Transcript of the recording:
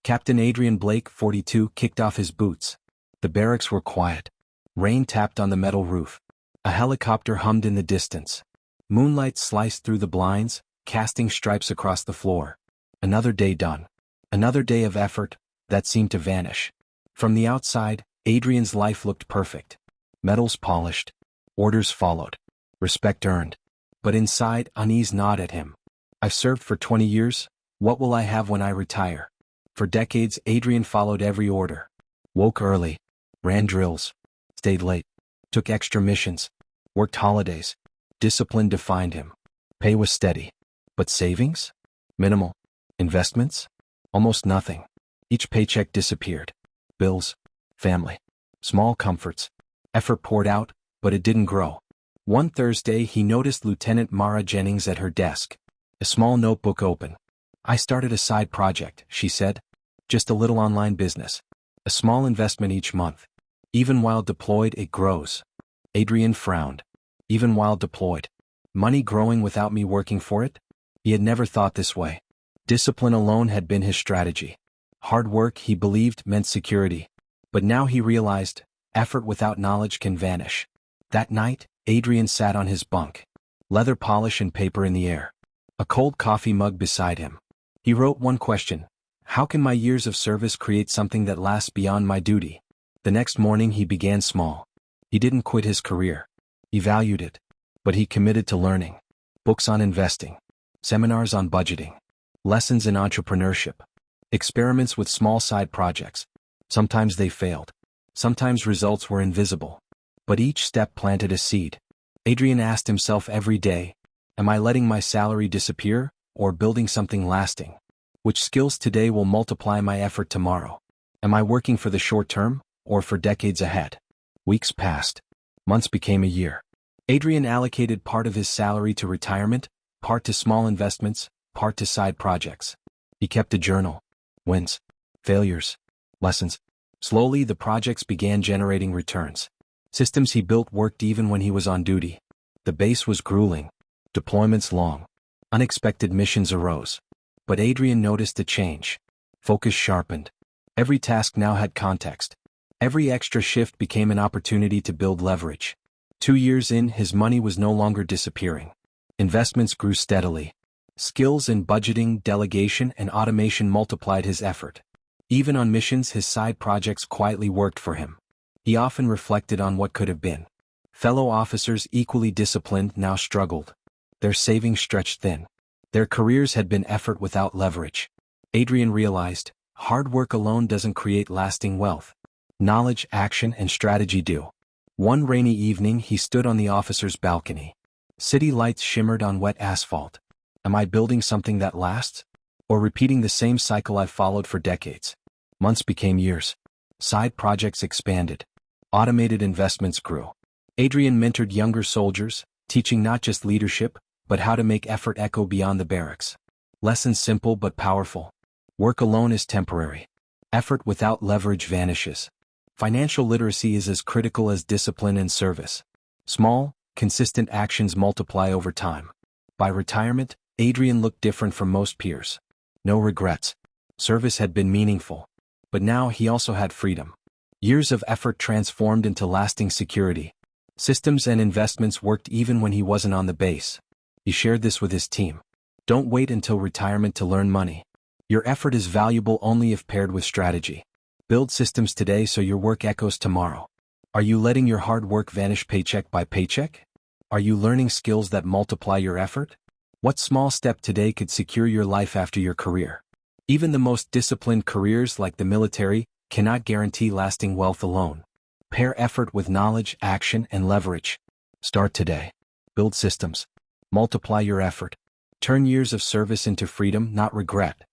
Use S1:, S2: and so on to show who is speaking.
S1: Captain Adrian Blake, 42, kicked off his boots. The barracks were quiet. Rain tapped on the metal roof. A helicopter hummed in the distance. Moonlight sliced through the blinds, casting stripes across the floor. Another day done. Another day of effort that seemed to vanish. From the outside, Adrian's life looked perfect. Metals polished. Orders followed. Respect earned. But inside, unease gnawed at him. I've served for 20 years. What will I have when I retire? For decades, Adrian followed every order. Woke early. Ran drills. Stayed late. Took extra missions. Worked holidays. Discipline defined him. Pay was steady. But savings? Minimal. Investments? Almost nothing. Each paycheck disappeared. Bills. Family. Small comforts. Effort poured out, but it didn't grow. One Thursday he noticed Lieutenant Mara Jennings at her desk. A small notebook open. I started a side project, she said. Just a little online business. A small investment each month. Even while deployed, it grows. Adrian frowned. Even while deployed. Money growing without me working for it? He had never thought this way. Discipline alone had been his strategy. Hard work, he believed, meant security. But now he realized, effort without knowledge can vanish. That night, Adrian sat on his bunk. Leather polish and paper in the air. A cold coffee mug beside him. He wrote one question. How can my years of service create something that lasts beyond my duty? The next morning he began small. He didn't quit his career. He valued it. But he committed to learning. Books on investing. Seminars on budgeting. Lessons in entrepreneurship. Experiments with small side projects. Sometimes they failed. Sometimes results were invisible. But each step planted a seed. Adrian asked himself every day, am I letting my salary disappear, or building something lasting? Which skills today will multiply my effort tomorrow? Am I working for the short term, or for decades ahead? Weeks passed. Months became a year. Adrian allocated part of his salary to retirement, part to small investments, part to side projects. He kept a journal. Wins. Failures. Lessons. Slowly the projects began generating returns. Systems he built worked even when he was on duty. The base was grueling. Deployments long. Unexpected missions arose. But Adrian noticed a change. Focus sharpened. Every task now had context. Every extra shift became an opportunity to build leverage. 2 years in, his money was no longer disappearing. Investments grew steadily. Skills in budgeting, delegation, and automation multiplied his effort. Even on missions, his side projects quietly worked for him. He often reflected on what could have been. Fellow officers equally disciplined now struggled. Their savings stretched thin. Their careers had been effort without leverage. Adrian realized, hard work alone doesn't create lasting wealth. Knowledge, action, and strategy do. One rainy evening he stood on the officer's balcony. City lights shimmered on wet asphalt. Am I building something that lasts? Or repeating the same cycle I've followed for decades? Months became years. Side projects expanded. Automated investments grew. Adrian mentored younger soldiers, teaching not just leadership, but how to make effort echo beyond the barracks. Lessons simple but powerful. Work alone is temporary. Effort without leverage vanishes. Financial literacy is as critical as discipline and service. Small, consistent actions multiply over time. By retirement, Adrian looked different from most peers. No regrets. Service had been meaningful. But now he also had freedom. Years of effort transformed into lasting security. Systems and investments worked even when he wasn't on the base. He shared this with his team. Don't wait until retirement to learn money. Your effort is valuable only if paired with strategy. Build systems today so your work echoes tomorrow. Are you letting your hard work vanish paycheck by paycheck? Are you learning skills that multiply your effort? What small step today could secure your life after your career? Even the most disciplined careers like the military cannot guarantee lasting wealth alone. Pair effort with knowledge, action, and leverage. Start today. Build systems. Multiply your effort. Turn years of service into freedom, not regret.